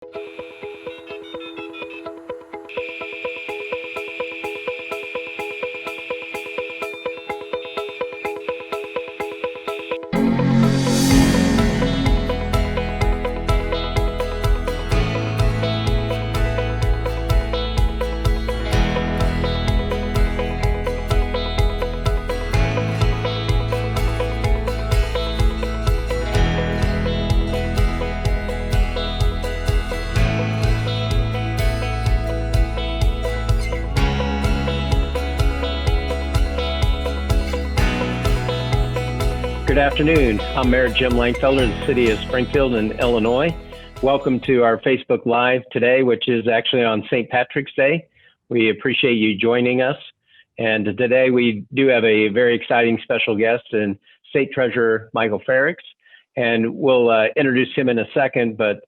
Good afternoon. I'm Mayor Jim Langfelder of the city of Springfield in Illinois. Welcome to our Facebook Live today, which is actually on St. Patrick's Day. We appreciate you joining us. And today we do have a very exciting special guest in State Treasurer Michael Frerichs. And we'll introduce him in a second, but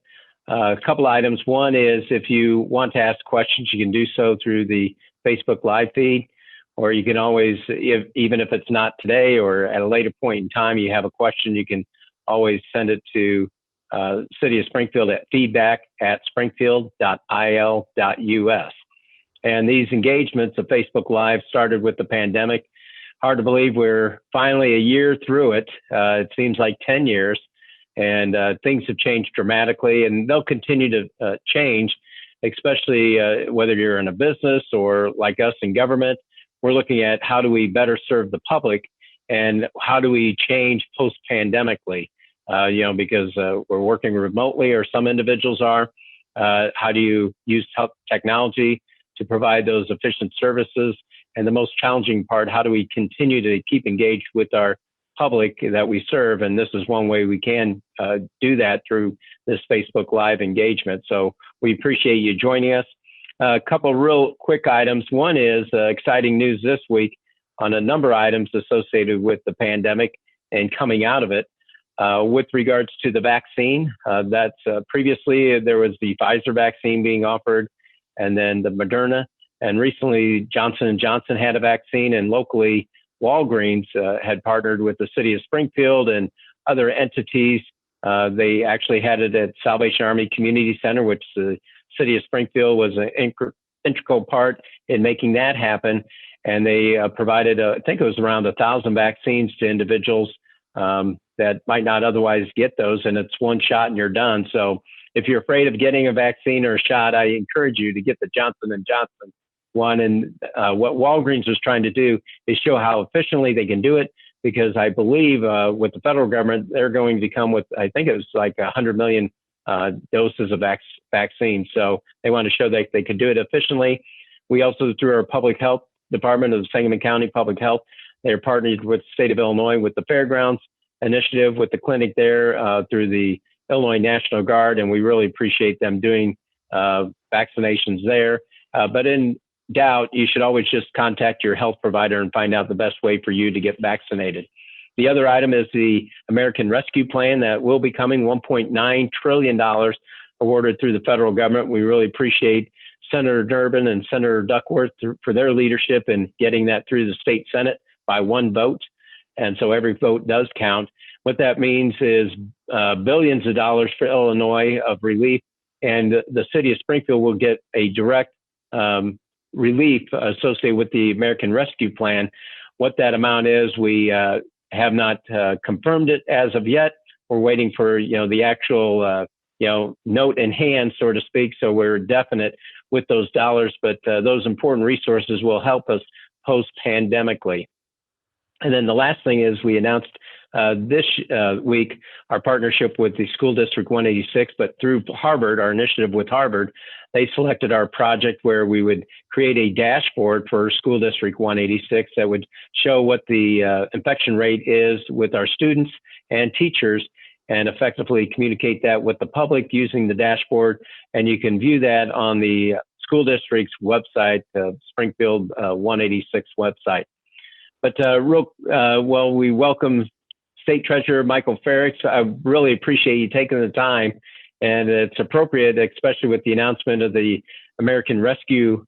a couple items. One is if you want to ask questions, you can do so through the Facebook Live feed. Or you can always, even if it's not today or at a later point in time, you have a question, you can always send it to City of Springfield at feedback@springfield.il.us. And these engagements of Facebook Live started with the pandemic. Hard to believe we're finally a year through it. It seems like 10 years, and things have changed dramatically, and they'll continue to change, especially whether you're in a business or like us in government. We're looking at how do we better serve the public and how do we change post-pandemically, because we're working remotely, or some individuals are. How do you use technology to provide those efficient services? And the most challenging part, how do we continue to keep engaged with our public that we serve? And this is one way we can do that through this Facebook Live engagement. So we appreciate you joining us. A couple real quick items. One is exciting news this week on a number of items associated with the pandemic and coming out of it. With regards to the vaccine, previously there was the Pfizer vaccine being offered, and then the Moderna, and recently Johnson & Johnson had a vaccine, and locally Walgreens had partnered with the city of Springfield and other entities. They actually had it at Salvation Army Community Center, which the city of Springfield was an integral part in making that happen. And they provided, I think it was around 1,000 vaccines to individuals that might not otherwise get those. And it's one shot and you're done. So if you're afraid of getting a vaccine or a shot, I encourage you to get the Johnson & Johnson one. And what Walgreens was trying to do is show how efficiently they can do it, because I believe with the federal government, they're going to come with, I think it was like 100 million doses of vaccine. So they want to show that they could do it efficiently. We also, through our public health department of the Sangamon County Public Health, they're partnered with the state of Illinois with the Fairgrounds Initiative, with the clinic there through the Illinois National Guard. And we really appreciate them doing vaccinations there. But in doubt, you should always just contact your health provider and find out the best way for you to get vaccinated. The other item is the American Rescue Plan that will be coming, $1.9 trillion awarded through the federal government. We really appreciate Senator Durbin and Senator Duckworth for their leadership in getting that through the state Senate by one vote. And so every vote does count. What that means is billions of dollars for Illinois of relief, and the city of Springfield will get a direct relief associated with the American Rescue Plan. What that amount is, we have not confirmed it as of yet. We're waiting for the actual note in hand, so to speak. So we're definite with those dollars, but those important resources will help us post-pandemically. And then the last thing is we announced this week our partnership with the School District 186, but through Harvard, our initiative with Harvard, they selected our project where we would create a dashboard for School District 186 that would show what the infection rate is with our students and teachers, and effectively communicate that with the public using the dashboard. And you can view that on the school district's website, Springfield 186 website. But we welcome State Treasurer Michael Frerichs. I really appreciate you taking the time, and it's appropriate, especially with the announcement of the American Rescue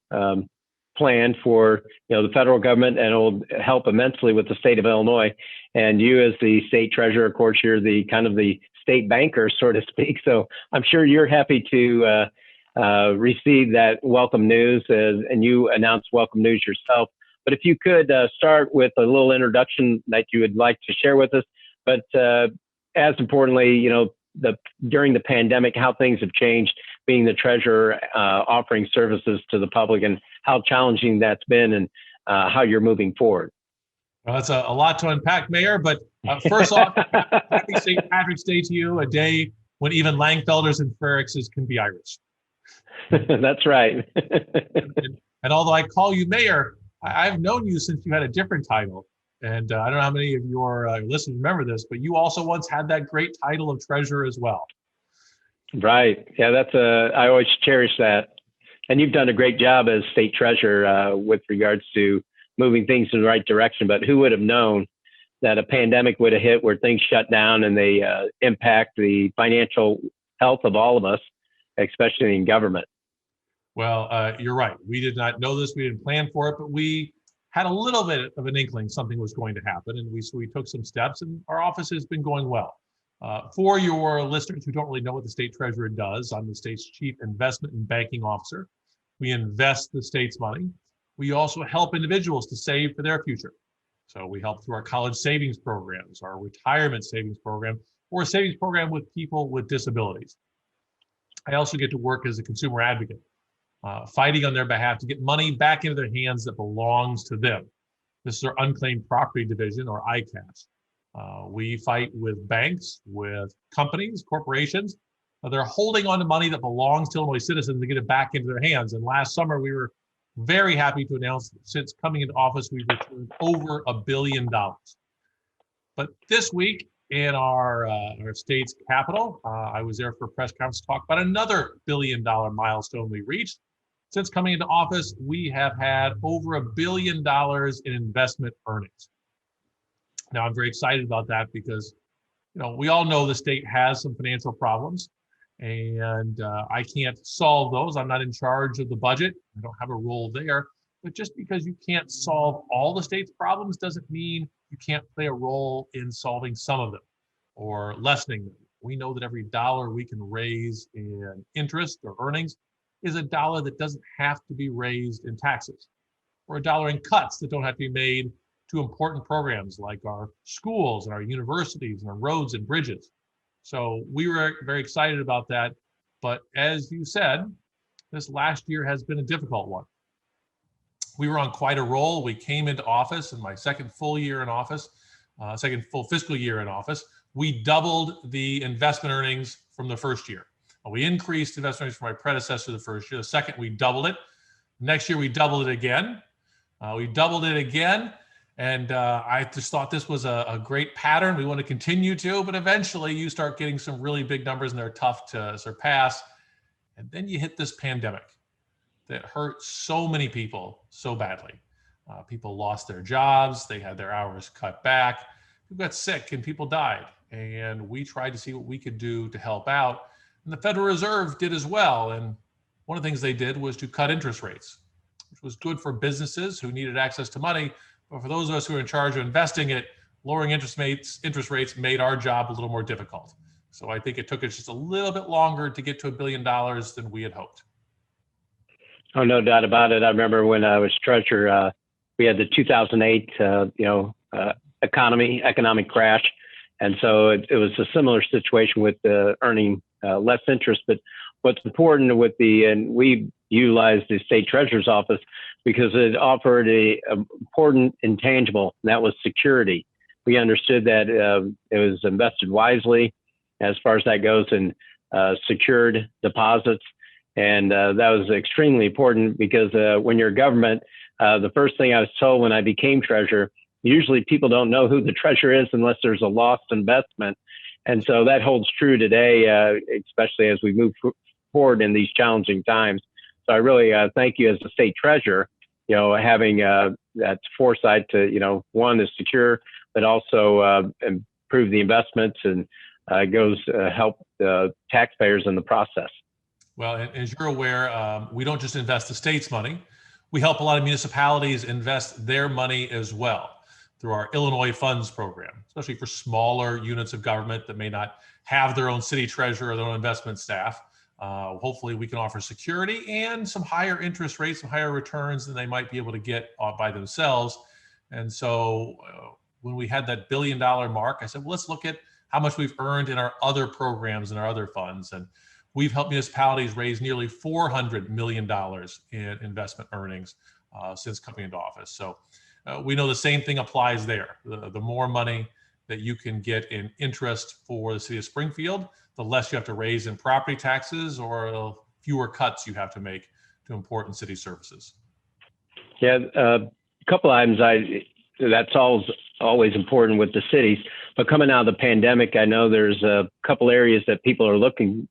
Plan for the federal government, and it will help immensely with the state of Illinois. And you, as the state treasurer, of course, you're the kind of the state banker, so to speak. So I'm sure you're happy to receive that welcome news, and you announced welcome news yourself. But if you could start with a little introduction that you would like to share with us, but as importantly, during the pandemic, how things have changed, being the treasurer, offering services to the public, and how challenging that's been, and how you're moving forward. Well, that's a lot to unpack, Mayor. But first off, happy St. Patrick's Day to you, a day when even Langfelders and Frerichs can be Irish. That's right. and although I call you Mayor, I've known you since you had a different title. And I don't know how many of your listeners remember this, but you also once had that great title of treasurer as well. Right. Yeah, I always cherish that. And you've done a great job as state treasurer with regards to moving things in the right direction. But who would have known that a pandemic would have hit where things shut down and they impact the financial health of all of us, especially in government? Well, you're right. We did not know this. We didn't plan for it, but we had a little bit of an inkling something was going to happen. And we took some steps, and our office has been going well. For your listeners who don't really know what the state treasurer does, I'm the state's chief investment and banking officer. We invest the state's money. We also help individuals to save for their future. So we help through our college savings programs, our retirement savings program, or a savings program with people with disabilities. I also get to work as a consumer advocate, fighting on their behalf to get money back into their hands that belongs to them. This is our Unclaimed Property Division, or ICAS. We fight with banks, with companies, corporations. They're holding on to money that belongs to Illinois citizens to get it back into their hands. And last summer, we were very happy to announce that since coming into office, we've returned over $1 billion. But this week in our state's capital, I was there for a press conference to talk about another $1 billion milestone we reached. Since coming into office, we have had over $1 billion in investment earnings. Now, I'm very excited about that because, we all know the state has some financial problems, and I can't solve those. I'm not in charge of the budget. I don't have a role there. But just because you can't solve all the state's problems doesn't mean you can't play a role in solving some of them or lessening them. We know that every dollar we can raise in interest or earnings is a dollar that doesn't have to be raised in taxes, or a dollar in cuts that don't have to be made to important programs like our schools and our universities and our roads and bridges. So we were very excited about that. But as you said, this last year has been a difficult one. We were on quite a roll. We came into office in my second full year in office, second full fiscal year in office. We doubled the investment earnings from the first year. We increased investment earnings from my predecessor the first year. The second, we doubled it. Next year, we doubled it again. And I just thought this was a great pattern. We want to continue to, but eventually you start getting some really big numbers and they're tough to surpass. And then you hit this pandemic that hurt so many people so badly. People lost their jobs. They had their hours cut back. People got sick and people died. And we tried to see what we could do to help out. And the Federal Reserve did as well. And one of the things they did was to cut interest rates, which was good for businesses who needed access to money. But for those of us who are in charge of investing it, lowering interest rates made our job a little more difficult. So I think it took us just a little bit longer to get to $1 billion than we had hoped. Oh, no doubt about it. I remember when I was treasurer, we had the 2008, economic crash. And so it was a similar situation with earning less interest. But what's important and we utilized the state treasurer's office because it offered a important intangible, and that was security. We understood that it was invested wisely as far as that goes in secured deposits. And that was extremely important because when you're a government, the first thing I was told when I became treasurer, usually people don't know who the treasurer is unless there's a lost investment. And so that holds true today, especially as we move forward in these challenging times. So I really thank you as the state treasurer, having that foresight to, one, is secure, but also improve the investments and help the taxpayers in the process. Well, as you're aware, we don't just invest the state's money. We help a lot of municipalities invest their money as well. through our Illinois Funds program, especially for smaller units of government that may not have their own city treasurer or their own investment staff. Hopefully we can offer security and some higher interest rates, some higher returns than they might be able to get by themselves. And so when we had that $1 billion mark, I said, well, let's look at how much we've earned in our other programs and our other funds. And we've helped municipalities raise nearly $400 million in investment earnings since coming into office. So we know the same thing applies there. The more money that you can get in interest for the city of Springfield, the less you have to raise in property taxes or the fewer cuts you have to make to important city services. Yeah, a couple items that's always important with the cities, but coming out of the pandemic, I know there's a couple areas that people are looking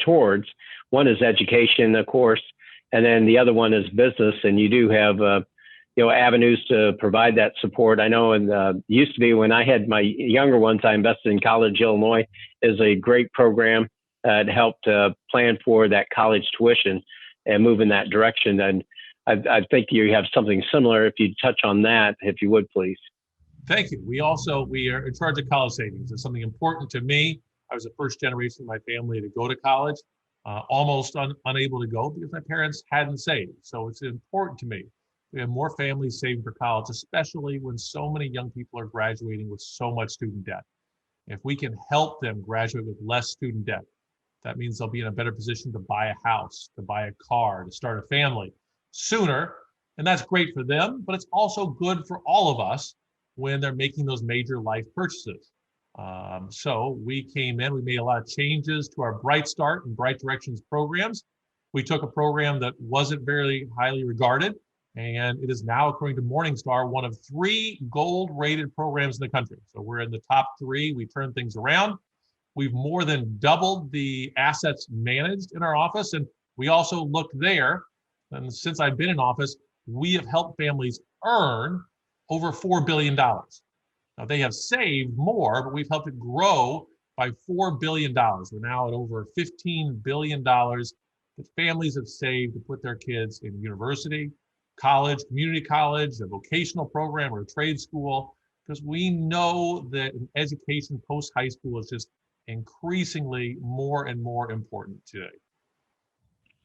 towards. One is education, of course, and then the other one is business. And you do have avenues to provide that support. I know, and used to be when I had my younger ones, I invested in College Illinois. Is a great program that helped plan for that college tuition and move in that direction. And I think you have something similar. If you touch on that, if you would, please. Thank you. We are in charge of college savings. It's something important to me. I was the first generation of my family to go to college, almost unable to go because my parents hadn't saved. So it's important to me. We have more families saving for college, especially when so many young people are graduating with so much student debt. If we can help them graduate with less student debt, that means they'll be in a better position to buy a house, to buy a car, to start a family sooner. And that's great for them, but it's also good for all of us when they're making those major life purchases. So we came in, we made a lot of changes to our Bright Start and Bright Directions programs. We took a program that wasn't very highly regarded, and it is now, according to Morningstar, one of 3 gold-rated programs in the country. So we're in the top 3. We turned things around. We've more than doubled the assets managed in our office, and we also looked there. And since I've been in office, we have helped families earn over $4 billion. Now, they have saved more, but we've helped it grow by $4 billion. We're now at over $15 billion that families have saved to put their kids in university, college, community college, a vocational program, or a trade school, because we know that an education post-high school is just increasingly more and more important today.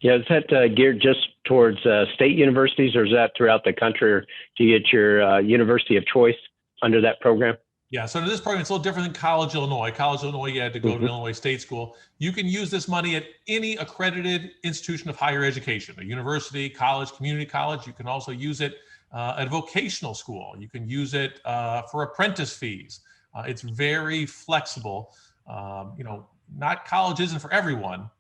Yeah, is that geared just towards state universities, or is that throughout the country, or do you get your university of choice under that program? Yeah, so this program, it's a little different than College Illinois. College Illinois, you had to go to Illinois State School. You can use this money at any accredited institution of higher education, a university, college, community college. You can also use it at a vocational school. You can use it for apprentice fees. It's very flexible. Not college isn't for everyone,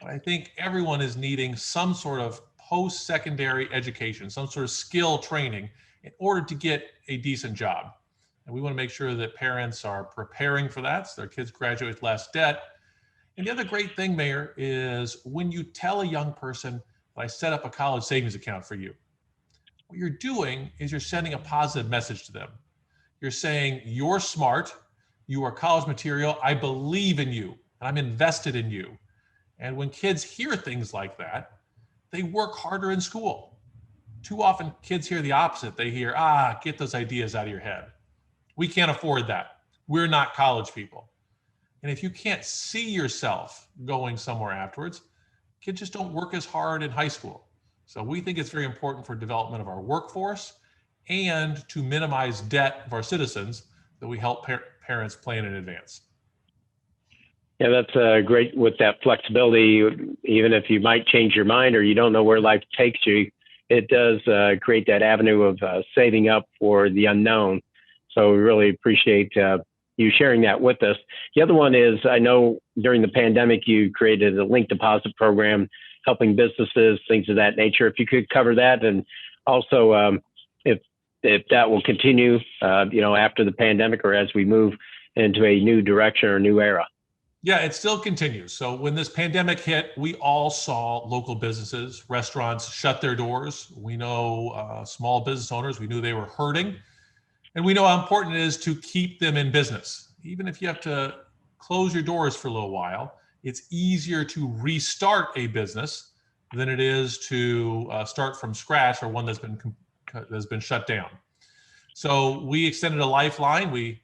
but I think everyone is needing some sort of post-secondary education, some sort of skill training in order to get a decent job. And we want to make sure that parents are preparing for that so their kids graduate with less debt. And the other great thing, Mayor, is when you tell a young person, I set up a college savings account for you, what you're doing is you're sending a positive message to them. You're saying, you're smart, you are college material, I believe in you, and I'm invested in you. And when kids hear things like that, they work harder in school. Too often kids hear the opposite. They hear, get those ideas out of your head. We can't afford that. We're not college people. And if you can't see yourself going somewhere afterwards, kids just don't work as hard in high school. So we think it's very important for development of our workforce and to minimize debt of our citizens that we help parents plan in advance. Yeah, that's great with that flexibility. Even if you might change your mind or you don't know where life takes you, it does create that avenue of saving up for the unknown. So we really appreciate you sharing that with us. The other one is, I know during the pandemic, you created a link deposit program, helping businesses, things of that nature. If you could cover that, and also if that will continue, after the pandemic or as we move into a new direction or new era. Yeah, it still continues. So when this pandemic hit, we all saw local businesses, restaurants shut their doors. We know small business owners, we knew they were hurting. And we know how important it is to keep them in business. Even if you have to close your doors for a little while, it's easier to restart a business than it is to start from scratch or one that's been shut down. So we extended a lifeline. We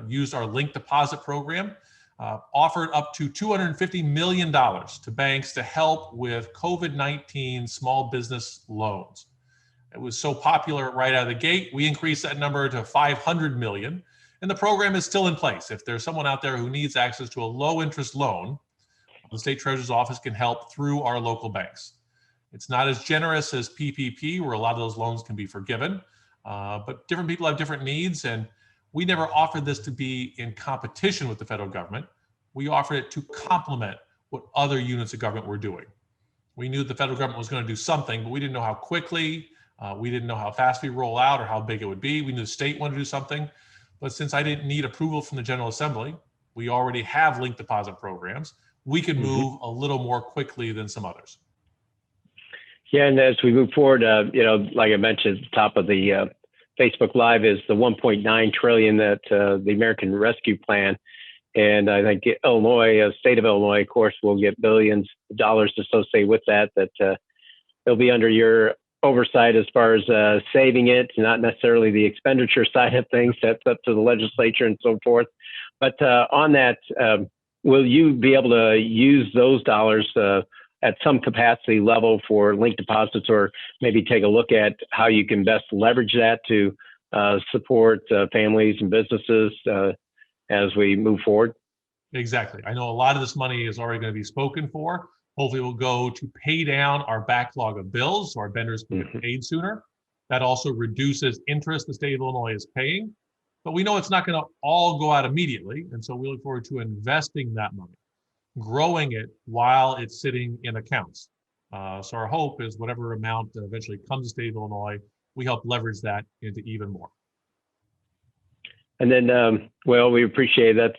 used our link deposit program, offered up to $250 million to banks to help with COVID-19 small business loans. It was so popular right out of the gate, we increased that number to 500 million. And the program is still in place. If there's someone out there who needs access to a low interest loan, the State Treasurer's Office can help through our local banks. It's not as generous as PPP, where a lot of those loans can be forgiven, but different people have different needs, and we never offered this to be in competition with the federal government. We offered it to complement what other units of government were doing. We knew the federal government was going to do something, but we didn't know how quickly, we didn't know how fast we roll out or how big it would be. We knew the state wanted to do something, but since I didn't need approval from the General Assembly, we already have link deposit programs. We can move a little more quickly than some others. Yeah, and as we move forward, like I mentioned at the top of the Facebook Live is the 1.9 trillion that the American Rescue Plan, and I think Illinois, state of Illinois, of course, will get billions of dollars associated with that. It'll be under your oversight as far as saving it, not necessarily the expenditure side of things. That's up to the legislature and so forth. But on that, will you be able to use those dollars at some capacity level for link deposits, or maybe take a look at how you can best leverage that to support families and businesses as we move forward? Exactly. I know a lot of this money is already going to be spoken for. Hopefully it will go to pay down our backlog of bills so our vendors can get paid sooner. That also reduces interest the state of Illinois is paying. But we know it's not going to all go out immediately. And so we look forward to investing that money, growing it while it's sitting in accounts. So our hope is whatever amount eventually comes to the state of Illinois, we help leverage that into even more. And then, well, we appreciate that.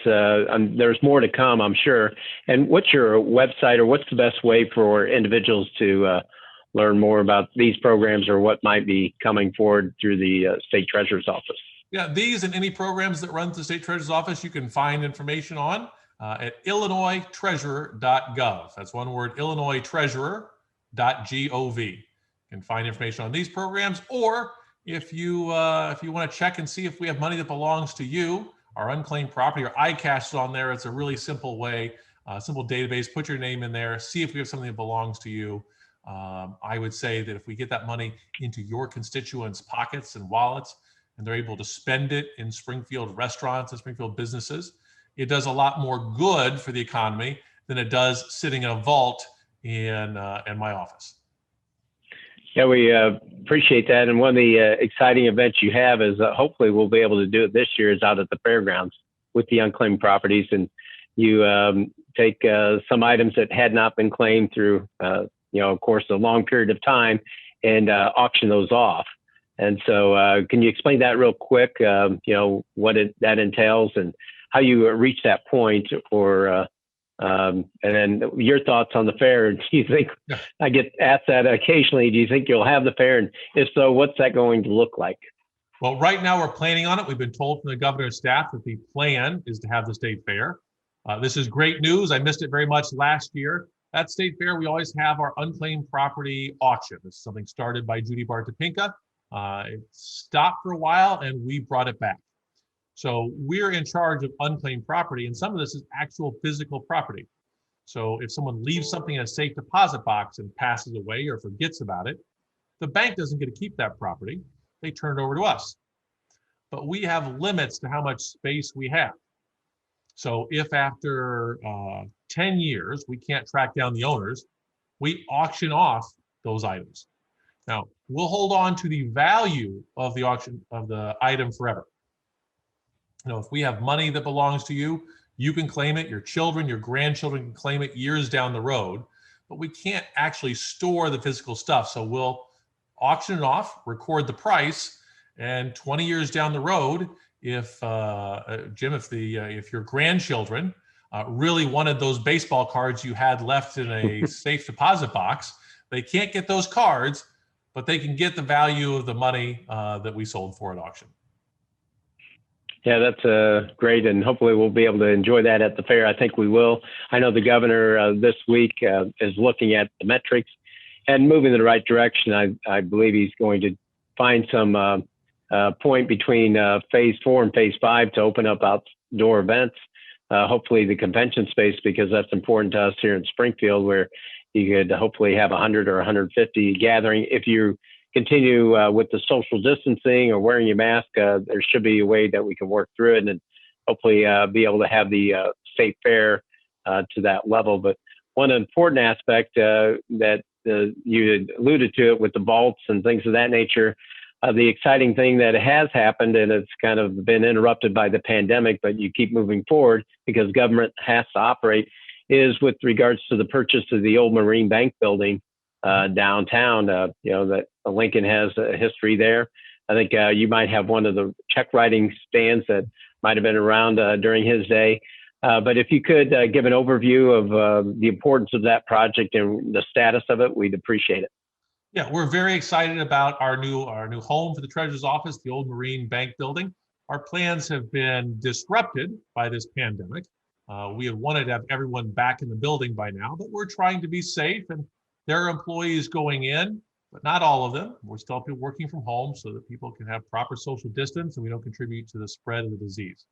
There's more to come, I'm sure. And what's your website, or what's the best way for individuals to learn more about these programs or what might be coming forward through the State Treasurer's Office? Yeah, these and any programs that run through the State Treasurer's Office, you can find information on at illinoistreasurer.gov. That's one word, illinoistreasurer.gov. You can find information on these programs, or if you want to check and see if we have money that belongs to you, our unclaimed property or iCash is on there. It's a really simple way, simple database. Put your name in there, see if we have something that belongs to you. I would say that if we get that money into your constituents' pockets and wallets, and they're able to spend it in Springfield restaurants and Springfield businesses, it does a lot more good for the economy than it does sitting in a vault in my office. Yeah, we appreciate that. And one of the exciting events you have is hopefully we'll be able to do it this year is out at the fairgrounds with the unclaimed properties. And you take some items that had not been claimed through, of course, a long period of time and auction those off. And so can you explain that real quick, what that entails and how you reach that point, or and then your thoughts on the fair? Do you think, I get asked that occasionally, do you think you'll have the fair? And if so, what's that going to look like? Well, right now we're planning on it. We've been told from the governor's staff that the plan is to have the state fair. This is great news. I missed it very much last year. At state fair, we always have our unclaimed property auction. This is something started by Judy Bartopinka. It stopped for a while and we brought it back. So we're in charge of unclaimed property, and some of this is actual physical property. So if someone leaves something in a safe deposit box and passes away or forgets about it, the bank doesn't get to keep that property. They turn it over to us. But we have limits to how much space we have. So if after 10 years we can't track down the owners, we auction off those items. Now, we'll hold on to the value of the auction of the item forever. If we have money that belongs to you, you can claim it. Your children, your grandchildren can claim it years down the road, but we can't actually store the physical stuff. So we'll auction it off, record the price, and 20 years down the road, if Jim, if your grandchildren really wanted those baseball cards you had left in a safe deposit box, they can't get those cards, but they can get the value of the money that we sold for at auction. Yeah, that's great, and hopefully we'll be able to enjoy that at the fair. I think we will. I know the governor this week is looking at the metrics and moving in the right direction. I believe he's going to find some point between phase 4 and phase 5 to open up outdoor events. Hopefully the convention space, because that's important to us here in Springfield, where you could hopefully have 100 or 150 gathering. If you continue with the social distancing or wearing your mask, there should be a way that we can work through it and hopefully be able to have the safe fair to that level. But one important aspect that you had alluded to it with the vaults and things of that nature, the exciting thing that has happened, and it's kind of been interrupted by the pandemic, but you keep moving forward because government has to operate, is with regards to the purchase of the old Marine Bank building downtown. That Lincoln has a history there. I think you might have one of the check writing stands that might have been around during his day. But if you could give an overview of the importance of that project and the status of it, we'd appreciate it. Yeah, we're very excited about our new home for the Treasurer's Office, the old Marine Bank building. Our plans have been disrupted by this pandemic. We had wanted to have everyone back in the building by now, but we're trying to be safe, and there are employees going in, but not all of them. We're still working from home so that people can have proper social distance and we don't contribute to the spread of the disease.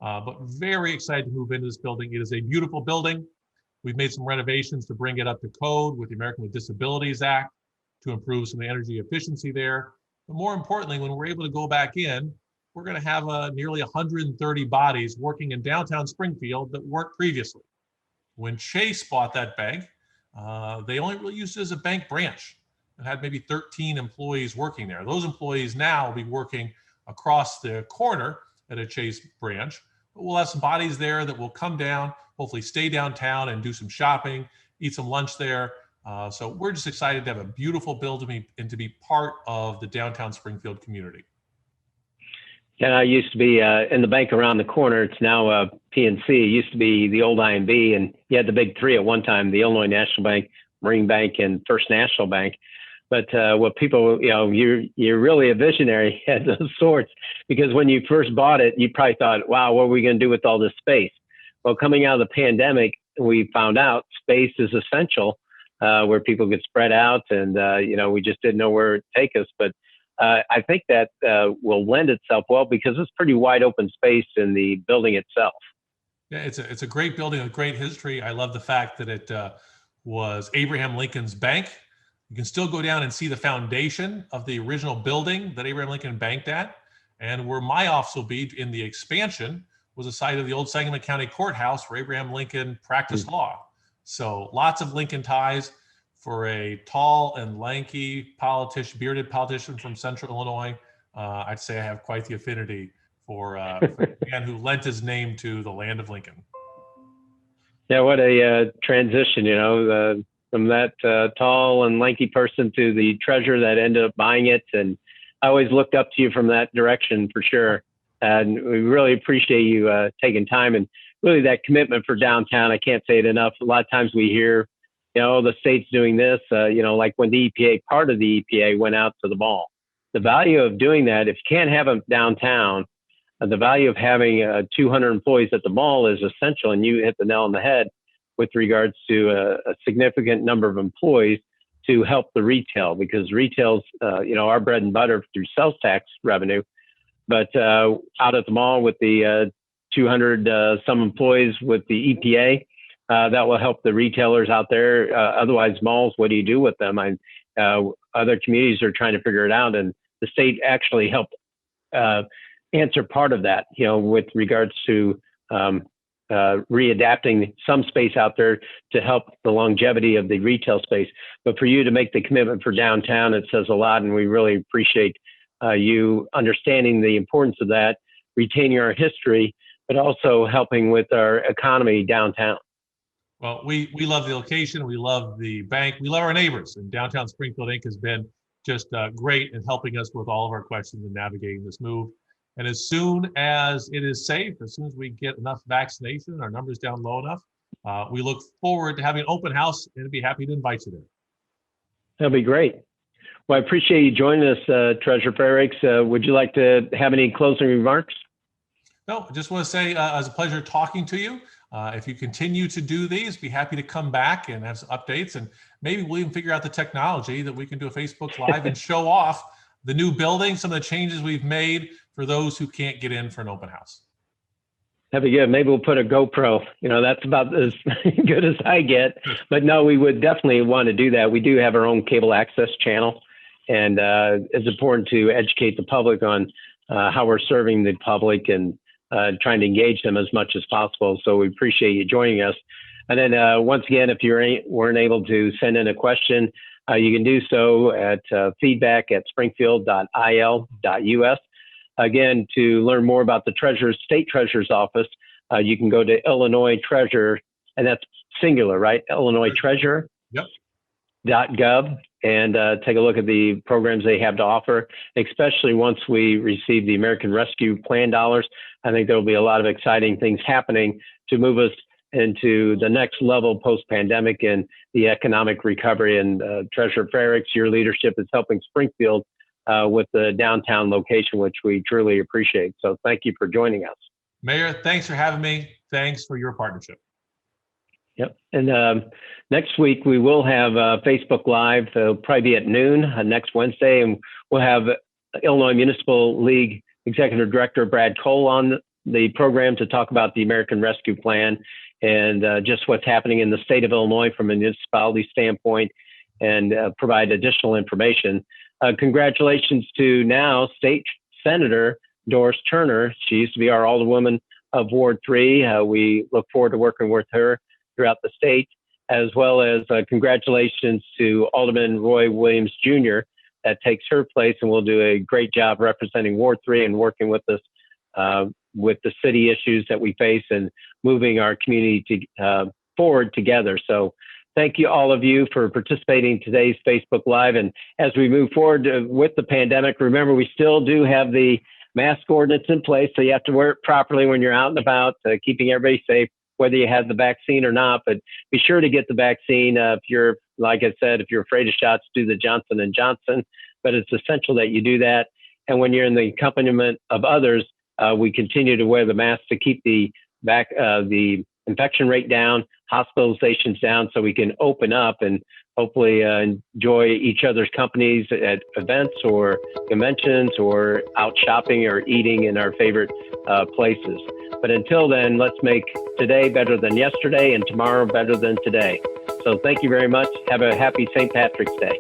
But very excited to move into this building. It is a beautiful building. We've made some renovations to bring it up to code with the American with Disabilities Act to improve some of the energy efficiency there. But more importantly, when we're able to go back in, we're going to have nearly 130 bodies working in downtown Springfield that weren't previously. When Chase bought that bank, they only really used it as a bank branch and had maybe 13 employees working there. Those employees now will be working across the corner at a Chase branch. But we'll have some bodies there that will come down, hopefully stay downtown and do some shopping, eat some lunch there. So we're just excited to have a beautiful building and to be part of the downtown Springfield community. Yeah, I used to be in the bank around the corner. It's now PNC. It used to be the old IMB, and you had the big three at one time: the Illinois National Bank, Marine Bank, and First National Bank. But what people, you're really a visionary at those sorts, because when you first bought it, you probably thought, wow, what are we going to do with all this space? Well, coming out of the pandemic, we found out space is essential, where people could spread out, and we just didn't know where it would take us. But I think that will lend itself well because it's pretty wide open space in the building itself. Yeah, it's a great building, a great history. I love the fact that it was Abraham Lincoln's bank. You can still go down and see the foundation of the original building that Abraham Lincoln banked at. And where my office will be in the expansion was the site of the old Sangamon County Courthouse where Abraham Lincoln practiced law. So lots of Lincoln ties. For a tall and lanky politician, bearded politician from Central Illinois, I'd say I have quite the affinity for the man who lent his name to the land of Lincoln. Yeah, what a transition, from that tall and lanky person to the treasurer that ended up buying it. And I always looked up to you from that direction for sure. And we really appreciate you taking time and really that commitment for downtown. I can't say it enough. A lot of times we hear, the state's doing this, like when the EPA, part of the EPA went out to the mall. The value of doing that, if you can't have them downtown, the value of having 200 employees at the mall is essential. And you hit the nail on the head with regards to a significant number of employees to help the retail, because retail's, our bread and butter through sales tax revenue. But out at the mall with the 200 some employees with the EPA, that will help the retailers out there. Otherwise, malls, what do you do with them? Other communities are trying to figure it out, and the state actually helped answer part of that, with regards to readapting some space out there to help the longevity of the retail space. But for you to make the commitment for downtown, it says a lot, and we really appreciate you understanding the importance of that, retaining our history, but also helping with our economy downtown. Well, we love the location, we love the bank, we love our neighbors, and Downtown Springfield Inc. has been just great in helping us with all of our questions and navigating this move. And as soon as it is safe, as soon as we get enough vaccination, our numbers down low enough, we look forward to having an open house and be happy to invite you there. That'll be great. Well, I appreciate you joining us, Treasurer Frerichs. Would you like to have any closing remarks? No, I just want to say it was a pleasure talking to you. If you continue to do these, be happy to come back and have some updates, and maybe we'll even figure out the technology that we can do a Facebook Live and show off the new building, some of the changes we've made for those who can't get in for an open house. That'd be good. Maybe we'll put a GoPro. That's about as good as I get. But no, we would definitely want to do that. We do have our own cable access channel, and it's important to educate the public on how we're serving the public and trying to engage them as much as possible. So we appreciate you joining us. And then once again, if you weren't able to send in a question, you can do so at feedback@springfield.il.us. Again, to learn more about the State Treasurer's Office, you can go to Illinois Treasurer, and that's singular, right? Illinois Treasurer. Yep. .gov, and take a look at the programs they have to offer, especially once we receive the American Rescue Plan dollars. I think there will be a lot of exciting things happening to move us into the next level post-pandemic and the economic recovery. And Treasurer Frerichs, your leadership is helping Springfield with the downtown location, which we truly appreciate. So thank you for joining us. Mayor, thanks for having me. Thanks for your partnership. Yep. And next week we will have Facebook Live. It'll probably be at noon next Wednesday, and we'll have Illinois Municipal League Executive Director Brad Cole on the program to talk about the American Rescue Plan and just what's happening in the state of Illinois from a municipality standpoint, and provide additional information. Congratulations to now State Senator Doris Turner. She used to be our Alderwoman of Ward 3. We look forward to working with her throughout the state, as well as congratulations to Alderman Roy Williams Jr. that takes her place and will do a great job representing Ward 3 and working with us with the city issues that we face and moving our community forward together. So thank you, all of you, for participating in today's Facebook Live. And as we move forward with the pandemic, remember, we still do have the mask ordinance in place, so you have to wear it properly when you're out and about, keeping everybody safe, whether you have the vaccine or not. But be sure to get the vaccine. If you're, like I said, if you're afraid of shots, do the Johnson & Johnson. But it's essential that you do that. And when you're in the accompaniment of others, we continue to wear the mask to keep the infection rate down, hospitalizations down, so we can open up and hopefully enjoy each other's companies at events or conventions or out shopping or eating in our favorite places. But until then, let's make today better than yesterday and tomorrow better than today. So thank you very much. Have a happy St. Patrick's Day.